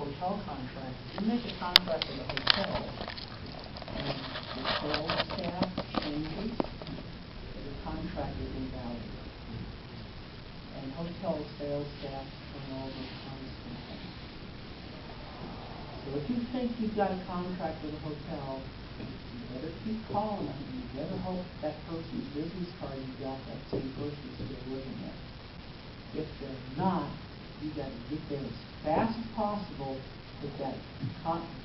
hotel contract, you make a contract with a hotel, and the sales staff changes, the contract is invalid. And hotel sales staff turn over constantly. So if you think you've got a contract with a hotel, you better keep calling them. You better hope that person's business card you got, that same person's still living there. If they're not, you got to get there as fast as possible.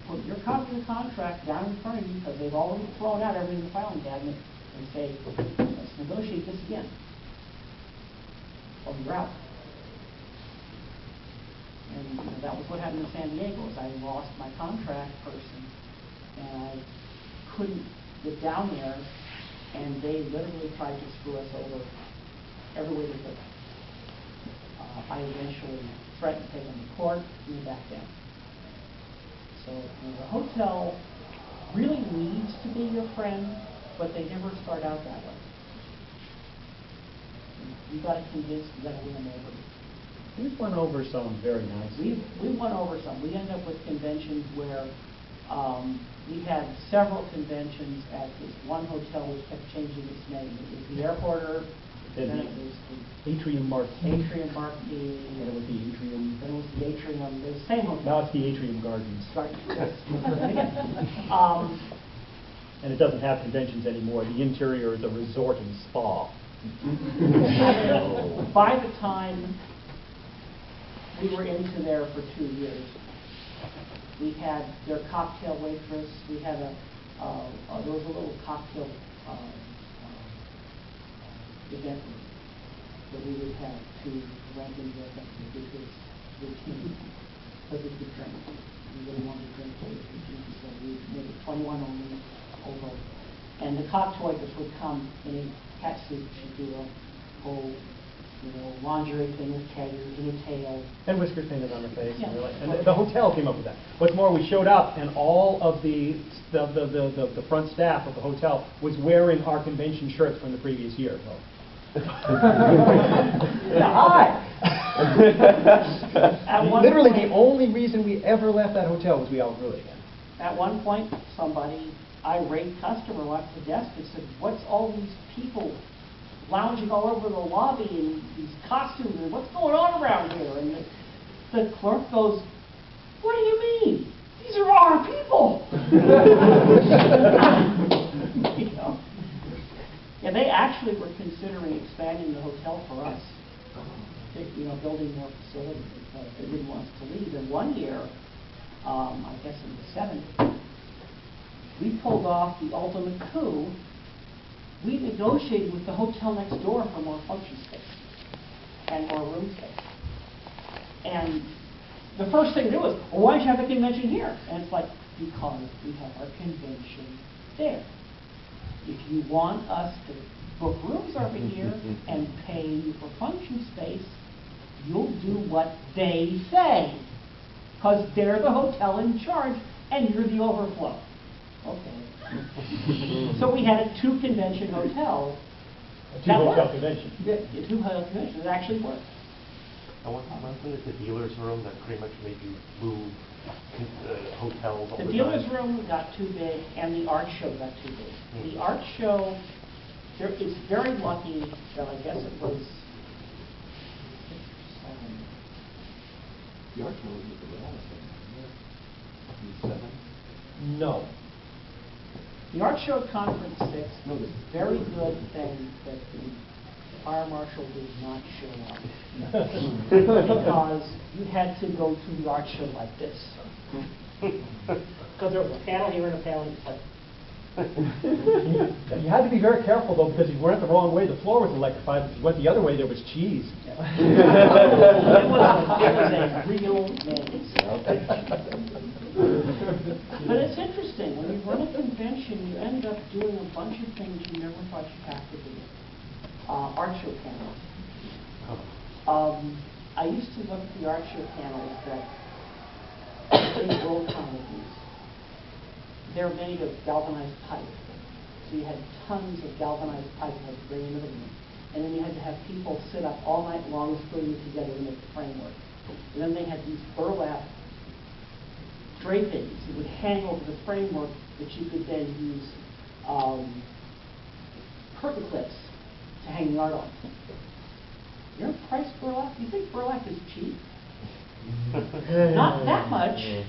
Put your copy of the contract down in front of you, because they've already thrown out everything in the filing cabinet, and say, let's negotiate this again. Or you're out. And that was what happened in San Diego. Is I lost my contract person, and I couldn't get down there, and they literally tried to screw us over every way they could. I eventually threatened to take them to court, and we backed down. So the hotel really needs to be your friend, but they never start out that way. You got to convince, you got to win them over. We've won over some very nicely. We won over some. We end up with conventions where we had several conventions at this one hotel which kept changing its name. It was the Airporter, then it was the Atrium Marquis. Atrium Marquis. And it was the Atrium. Then it was the Atrium. It was the same hotel. Now it's the Atrium Gardens. And it doesn't have conventions anymore. The interior is a resort and spa. By the time we were into there for 2 years, we had their cocktail waitress. We had there was a little cocktail event that we would have to rent and get them to do his routine, because we could drink. We really wanted to drink for his routine, so we made it 21 only over. And the cocktail waitress would come in a cat suit. She'd do a whole, lingerie thing with keggers and a tail. And whiskers painted on her face. Yeah. And the hotel came up with that. What's more, we showed up, and all of the front staff of the hotel was wearing our convention shirts from the previous year. Hi! Literally, the only reason we ever left that hotel was we outgrew it again. At one point, somebody, irate customer, went to the desk and said, "What's all these people lounging all over the lobby in these costumes, and what's going on around here?" And the clerk goes, "What do you mean? These are our people." Yeah, they actually were considering expanding the hotel for us, building more facilities. They didn't want us to leave. And one year, I guess in the 70s, we pulled off the ultimate coup. We negotiated with the hotel next door for more function space and more room space. And the first thing they did was, "Well, why don't you have a convention here?" And it's like, because we have our convention there. If you want us to book rooms over here and pay you for function space, you'll do what they say, because they're the hotel in charge and you're the overflow. Okay. So we had a two-convention hotel. A two-hotel convention. Yeah, a two-hotel convention. It actually worked. I want the dealer's room that pretty much made you move hotels all the time. The dealer's room got too big, and the art show got too big. The art show, it's very lucky that I guess it was 6 or 7. The art show was at the Real 7? No. The art show at Conference 6 was a very good thing that the fire marshal did not show up. Because you had to go to the art show like this. Because there was a panel here and a panel here. You had to be very careful, though, because if you went the wrong way, the floor was electrified. If you went the other way, there was cheese. It was a real maze. But it's interesting. When you run a convention, you end up doing a bunch of things you never thought you'd have to do. Art show panels. I used to look at the art show panels that big world comic use. They're made of galvanized pipe. So you had tons of galvanized pipe you had to bring into the room. And then you had to have people sit up all night long putting it together to make the framework. And then they had these burlap drapings. It would hang over the framework that you could then use curtain clips to hang the art on. You know, price burlap? You think burlap is cheap? Not that much.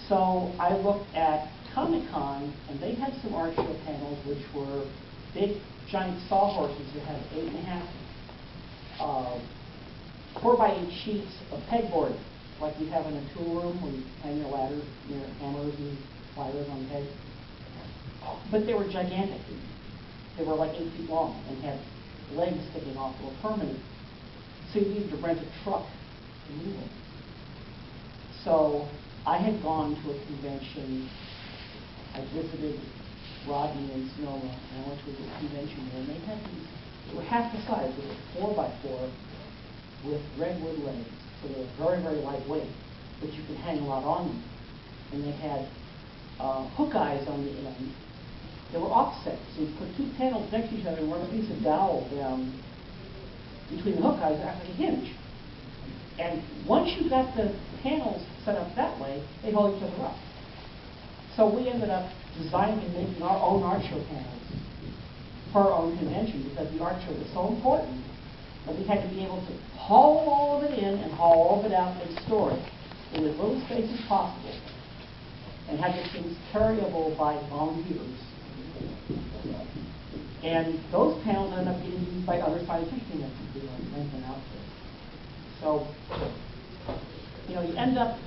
So I looked at Comic-Con, and they had some art show panels which were big, giant sawhorses that had 8.5 4x8 sheets of pegboard, like you have in a tool room where you hang your ladders, your hammers and pliers on the head. But they were gigantic. They were like 8 feet long and had legs sticking off that were permanent. So you needed to rent a truck to move them. So I had gone to a convention. I visited Rodney and Sonoma, and I went to a convention there, and they had these, they were half the size. They were 4x4 with redwood legs. So they were very, very lightweight, but you could hang a lot on them. And they had hook eyes on the end. They were offset, so you put two panels next to each other and run a piece of dowel down between the hook eyes and act like a hinge. And once you got the panels set up that way, they hold each other up. So we ended up designing and making our own art show panels for our own convention because the art show was so important that we had to be able to haul all of it in and haul all of it out and store it in as little space as possible and have the things carryable by volunteers. And those panels end up getting used by other science fiction entities like Lincoln out there. So, you know, you end up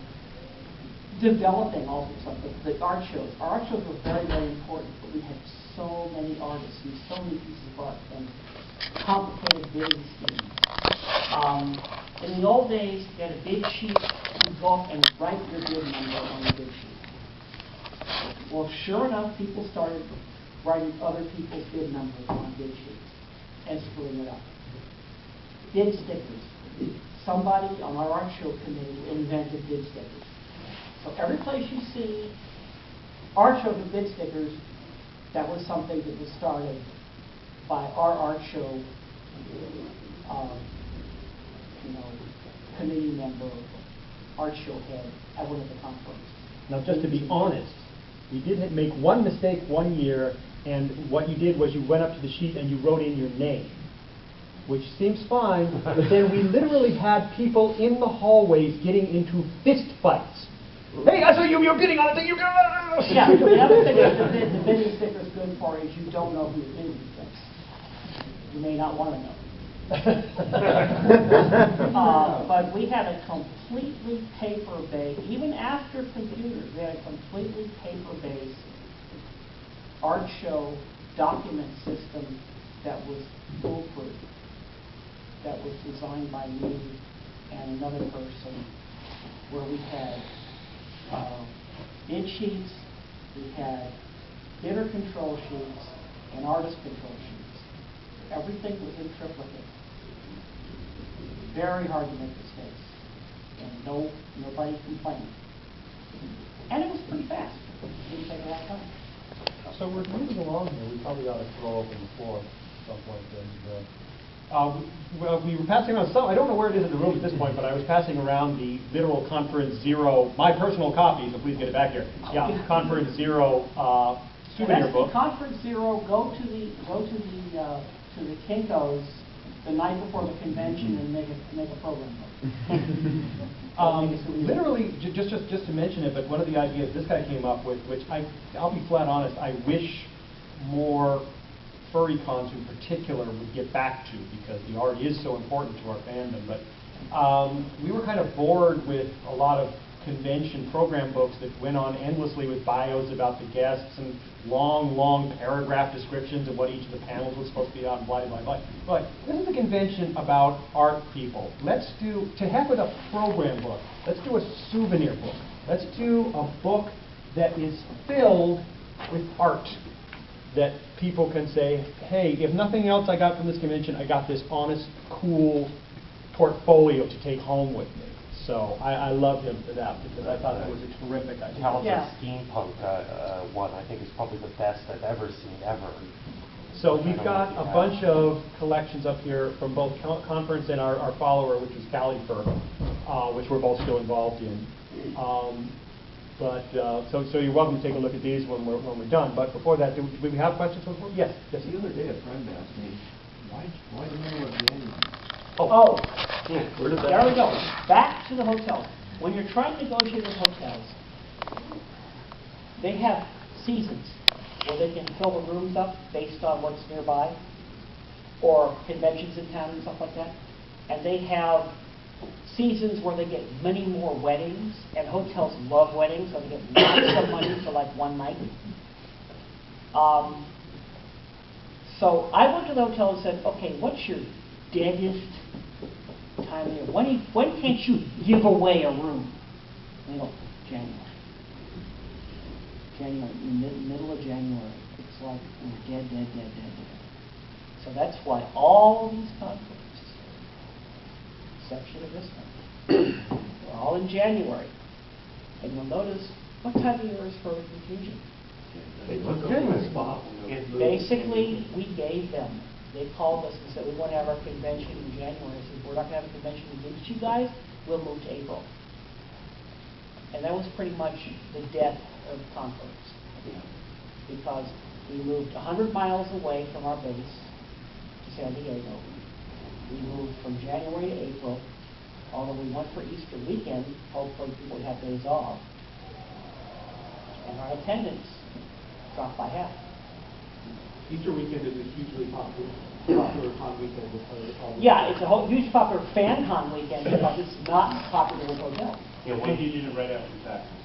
developing all sorts of stuff. The art shows. Our art shows were very, very important, but we had so many artists and so many pieces of art and complicated bidding schemes. In the old days, you had a bid sheet, you'd go up and write your bid number on the bid sheet. Well, sure enough, people started writing other people's bid numbers on bid sheets and screwing it up. Bid stickers. Somebody on our art show committee invented bid stickers. So every place you see art shows with bid stickers, that was something that was started by our art show, committee member, art show head at one of the conferences. Now, just to be honest, we did make one mistake one year, and what you did was you went up to the sheet and you wrote in your name, which seems fine, but then we literally had people in the hallways getting into fist fights. Hey, I saw you're bidding on it, you're gonna... Yeah, the other thing that the bidding sticker is good for is you don't know who you're bidding against. You may not want to know. But we had a completely paper-based, even after computers, we had a completely paper-based art show document system that was foolproof, that was designed by me and another person, where we had bid sheets, we had bidder control sheets, and artist control sheets. Everything was in triplicate. Very hard to make mistakes, and nobody complained. And it was pretty fast. It didn't take a long time. So we're moving along here. We probably ought to throw open the floor at some point. Well, we were passing around some, I don't know where it is in the room at this point, but I was passing around the literal Conference Zero, my personal copy, so please get it back here. Yeah, Conference Zero souvenir book. Conference Zero, go to the Kinko's the night before the convention and make a program book. Literally, just to mention it, but one of the ideas this guy came up with, which I'll be flat honest, I wish more furry cons in particular would get back to, because the art is so important to our fandom. But we were kind of bored with a lot of convention program books that went on endlessly with bios about the guests and long paragraph descriptions of what each of the panels was supposed to be about and blah, blah, blah. But this is a convention about art people. Let's do, to heck with a program book, let's do a souvenir book. Let's do a book that is filled with art that people can say, hey, if nothing else I got from this convention, I got this honest, cool portfolio to take home with me. So I love him for that, because I thought that was a terrific idea. Talented steampunk one, I think, is probably the best I've ever seen, ever. So we've got a bunch of collections up here from both conference and our follower, which is Califer, which we're both still involved in. But, so you're welcome to take a look at these when we're done. But before that, do we have questions on the board? Yes, yes. The other day, a friend asked me, why the middle of January? Oh, Where did that? there we go. Back to the hotels. When you're trying to negotiate with hotels, they have seasons where they can fill the rooms up based on what's nearby, or conventions in town and stuff like that. And they have seasons where they get many more weddings, and hotels love weddings, so they get lots of money for like one night. So I went to the hotel and said, okay, what's your deadest time of year? When can't you give away a room? And they go, January. January, middle of January. It's like we're dead. So that's why all these conferences, exception of this one, are all in January. And you'll notice, what time of year is for confusion? Basically, we gave them. They called us and said, we want to have our convention in January. I said, we're not going to have a convention against you guys. We'll move to April. And that was pretty much the death of conference. Because we moved 100 miles away from our base to San Diego. We moved from January to April, although we went for Easter weekend, hopefully people would have days off. And our attendance dropped by half. Easter weekend is a hugely popular con weekend with all the... Yeah, it's a huge popular fan con weekend, but it's not popular with hotels. Yeah, And you did it right after taxes.